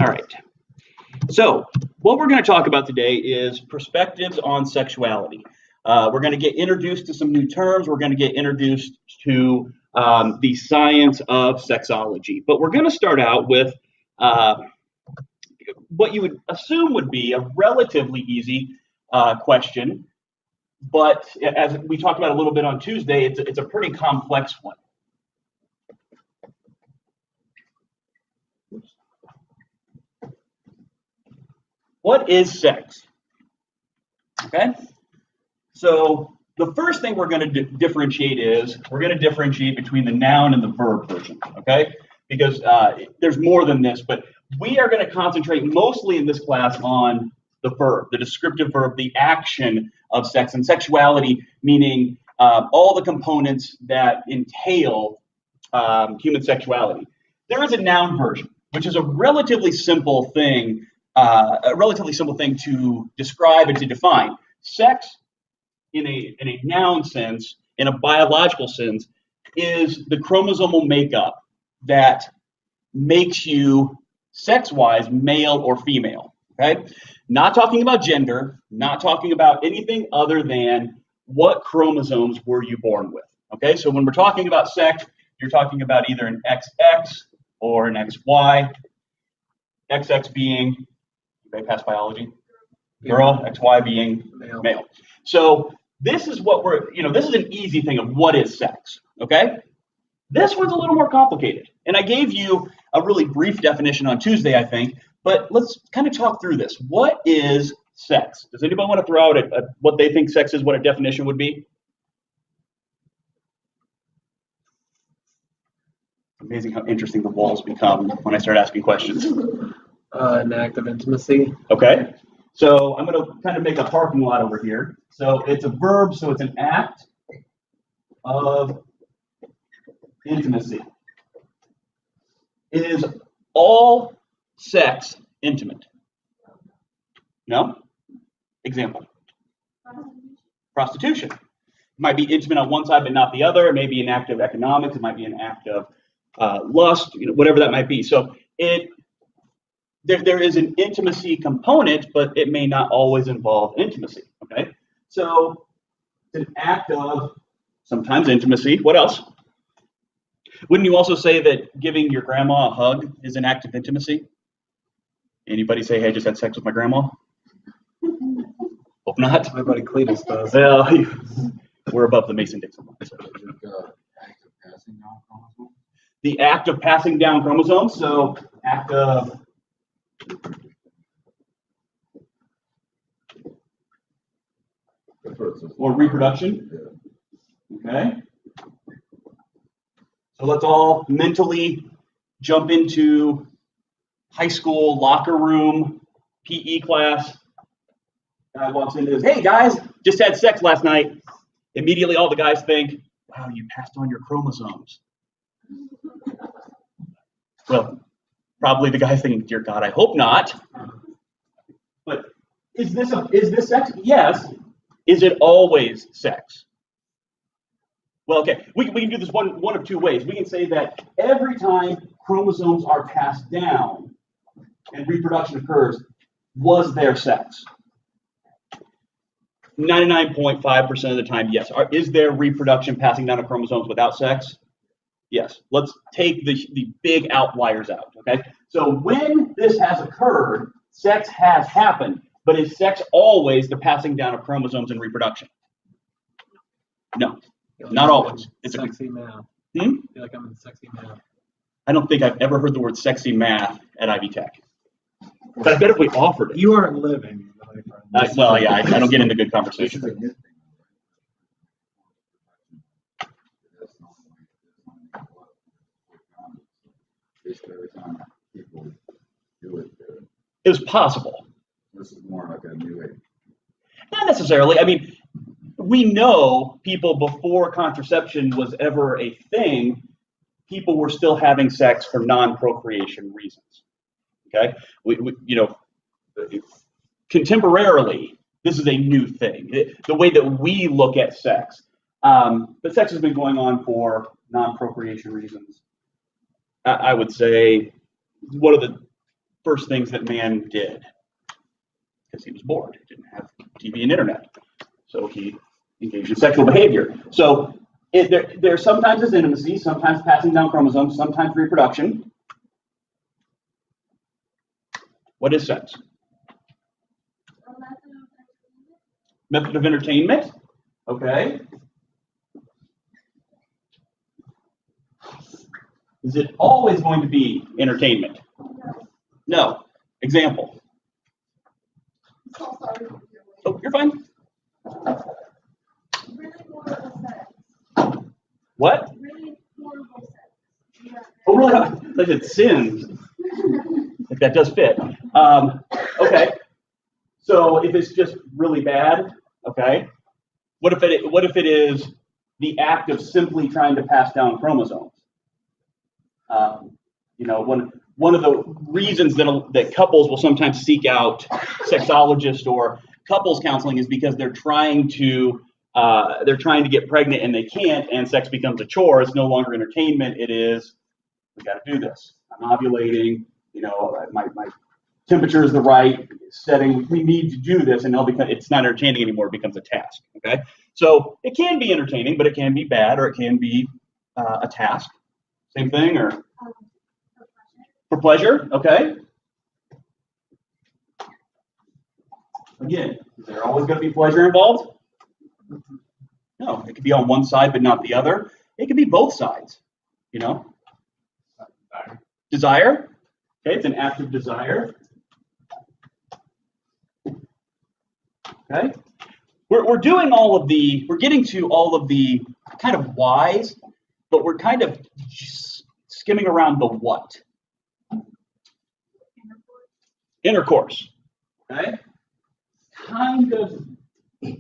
All right. So what we're going to talk about today is perspectives on sexuality. We're going to get introduced to some new terms. We're going to get introduced to the science of sexology. But we're going to start out with what you would assume would be a relatively easy question. But as we talked about a little bit on Tuesday, it's a pretty complex one. What is sex? Okay, so the first thing we're going to differentiate is we're going to differentiate between the noun and the verb version, okay? Because there's more than this, but we are going to concentrate mostly in this class on the verb, the descriptive verb, the action of sex and sexuality, meaning all the components that entail human sexuality. There is a noun version, which is a relatively simple thing to describe and to define. Sex, in a noun sense, in a biological sense, is the chromosomal makeup that makes you sex-wise male or female. Okay, not talking about gender, not talking about anything other than what chromosomes were you born with. Okay, so when we're talking about sex, you're talking about either an XX or an XY. XX being past biology, girl, XY being male. So this is what this is an easy thing of what is sex, okay? This one's a little more complicated. And I gave you a really brief definition on Tuesday, I think, but let's kind of talk through this. What is sex? Does anybody want to throw out what they think sex is, what a definition would be? Amazing how interesting the walls become when I start asking questions. An act of intimacy. Okay, so I'm going to kind of make a parking lot over here. So it's a verb, so it's an act of intimacy. Is all sex intimate? No? Example. Prostitution. It might be intimate on one side but not the other. It may be an act of economics. It might be an act of lust, whatever that might be. So there is an intimacy component, but it may not always involve intimacy, okay? So it's an act of sometimes intimacy. What else? Wouldn't you also say that giving your grandma a hug is an act of intimacy? Anybody say, hey, I just had sex with my grandma? Hope not. My buddy Cletus does. Well, we're above the Mason-Dixon line. So. The act of passing down chromosomes, so act of or reproduction. Okay. So let's all mentally jump into high school locker room, PE class. Guy walks in and says, hey guys, just had sex last night. Immediately all the guys think, wow, you passed on your chromosomes. Well, probably the guys thinking, dear God, I hope not. But is this sex? Yes. Is it always sex? Well, okay, we can do this one of two ways. We can say that every time chromosomes are passed down and reproduction occurs, was there sex? 99.5% of the time, yes. Is there reproduction passing down of chromosomes without sex? Yes. Let's take the big outliers out, okay? So when this has occurred, sex has happened, but is sex always the passing down of chromosomes and reproduction? No, not always. It's sexy math. I feel like I'm in sexy math. I don't think I've ever heard the word sexy math at Ivy Tech. But I bet if we offered it. You aren't living. Well, yeah, I don't get into good conversations. It was possible. This is more like a new age. Not necessarily. I mean, we know people before contraception was ever a thing, people were still having sex for non-procreation reasons. Okay, we contemporarily, this is a new thing. The way that we look at sex, but sex has been going on for non-procreation reasons. I would say one of the first things that man did because he was bored. He didn't have TV and internet. So he engaged in sexual behavior. So there sometimes is intimacy, sometimes passing down chromosomes, sometimes reproduction. What is sex? Method of entertainment. Okay. Is it always going to be entertainment? No. Example. Oh, you're fine. What? Oh, really? Like it's sin. Like that does fit. Okay. So if it's just really bad, okay. What if it is the act of simply trying to pass down chromosomes? One of the reasons that couples will sometimes seek out sexologists or couples counseling is because they're trying to get pregnant and they can't, and sex becomes a chore. It's no longer entertainment. It is, we got to do this. I'm ovulating. My temperature is the right setting. We need to do this, and it's not entertaining anymore. It becomes a task. Okay, so it can be entertaining, but it can be bad, or it can be a task. Same thing, or for pleasure. Okay. Again, is there always going to be pleasure involved? No, it could be on one side but not the other. It could be both sides. Desire. Okay, it's an act of desire. Okay, we're doing we're getting to all of the kind of whys, but we're kind of skimming around the what. Intercourse. Okay, kind of a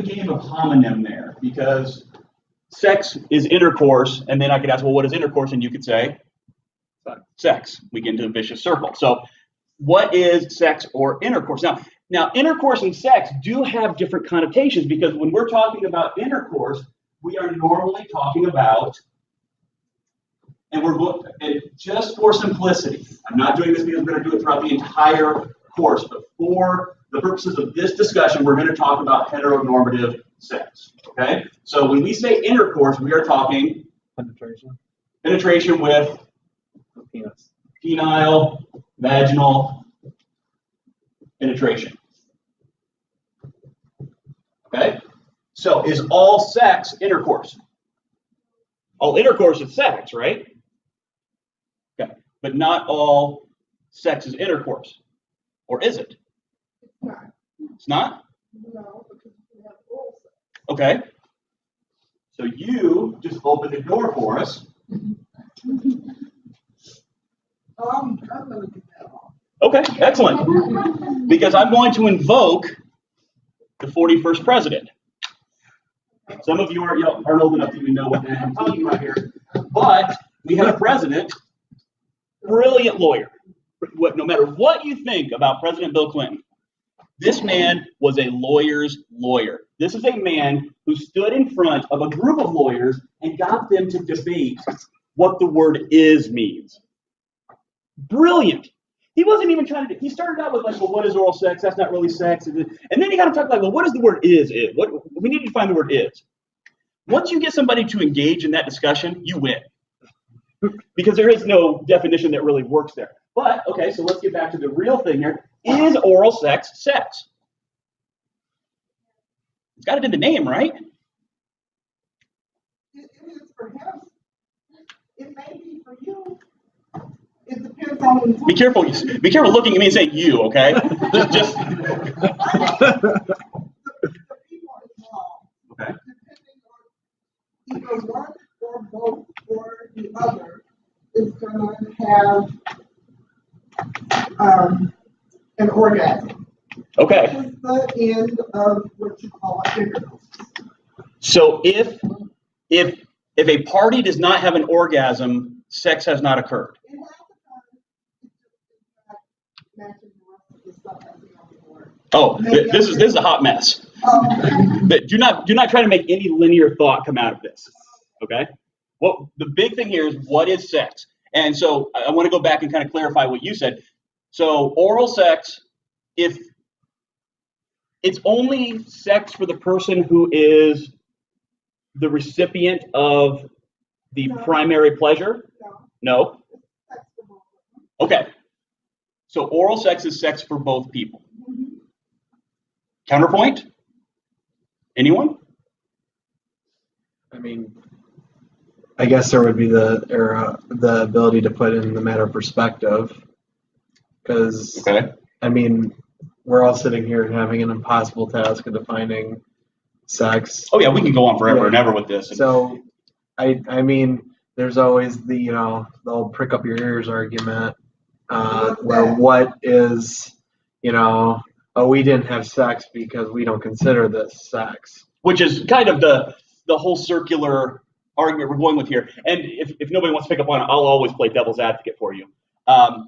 game of homonym there, because sex is intercourse, and then I could ask, well, what is intercourse? And you could say sex. We get into a vicious circle. So what is sex or intercourse? Now, intercourse and sex do have different connotations, because when we're talking about intercourse, we are normally talking about, and just for simplicity, I'm not doing this because I'm going to do it throughout the entire course, but for the purposes of this discussion, we're going to talk about heteronormative sex. Okay? So when we say intercourse, we are talking penetration with Penis. penile, vaginal penetration. Okay? So is all sex intercourse? All intercourse is sex, right? Okay. But not all sex is intercourse. Or is it? It's not? No, because we have oral sex. Okay. So you just opened the door for us. I'm going to get that off. Okay, excellent. Because I'm going to invoke the 41st president. Some of you aren't old enough to even know what I'm talking about here. But we had a president, brilliant lawyer. No matter what you think about President Bill Clinton, this man was a lawyer's lawyer. This is a man who stood in front of a group of lawyers and got them to debate what the word is means. Brilliant. He wasn't even trying to, he started out with like, well, what is oral sex? That's not really sex. And then he got to talk like, well, what does the word is? What we need to find the word is. Once you get somebody to engage in that discussion, you win. Because there is no definition that really works there. But, okay, so let's get back to the real thing here. Is oral sex sex? It's got it in the name, right? It is for him. It may be for you. It depends on the Be careful. Be careful looking at me and saying you, okay? just. the people involved. Okay. Depending on either one or both or the other is going to have an orgasm. Okay. This is the end of what you call a fingernail. So if a party does not have an orgasm, sex has not occurred. It has to matching the rest of the stuff that's on the board. Oh, this is a hot mess. But do not try to make any linear thought come out of this. Okay? Well, the big thing here is, what is sex? And so I want to go back and kind of clarify what you said. So oral sex, if it's only sex for the person who is the recipient of the primary pleasure? No. Okay. So oral sex is sex for both people. Counterpoint? Anyone? I mean, I guess there would be the ability to put in the matter of perspective, because Okay. I mean, we're all sitting here and having an impossible task of defining sex. Oh yeah, we can go on forever Yeah. and ever with this. So, I mean, there's always the the old prick up your ears argument, where what is, oh, we didn't have sex because we don't consider this sex. Which is kind of the whole circular argument we're going with here. And if nobody wants to pick up on it, I'll always play devil's advocate for you. I'll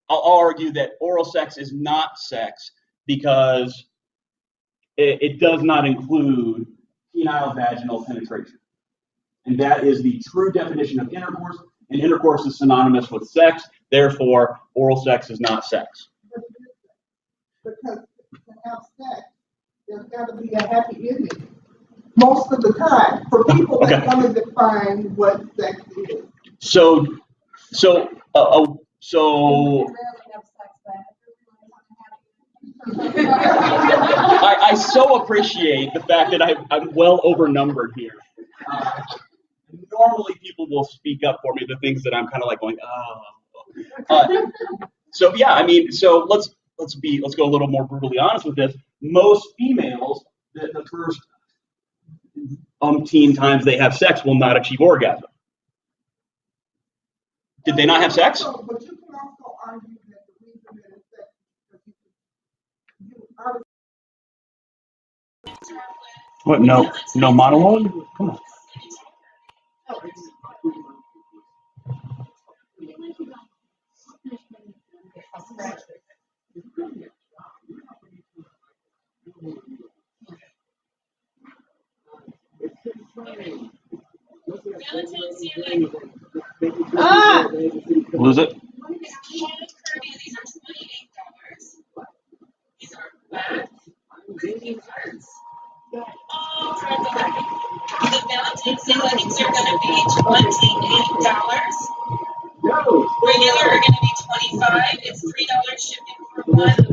argue that oral sex is not sex because it does not include penile vaginal penetration. And that is the true definition of intercourse. And intercourse is synonymous with sex. Therefore, oral sex is not sex. Because to have sex, there's got to be a happy ending. Most of the time, for people that want to define what sex is. So I so appreciate the fact that I'm well overnumbered here. Normally people will speak up for me, the things that I'm kind of like going, oh. So yeah, I mean, so let's go a little more brutally honest with this. Most females, the first umpteen times they have sex will not achieve orgasm. Did they not have sex? But you can also argue that the reason that it's sex is because you are. What? No monologue? Come on. Lose it? These are $28. These are bad. All kinds of money. The Valentine's Day leggings are going to be $28. Regular are going to be $25. It's $3 shipping for one item.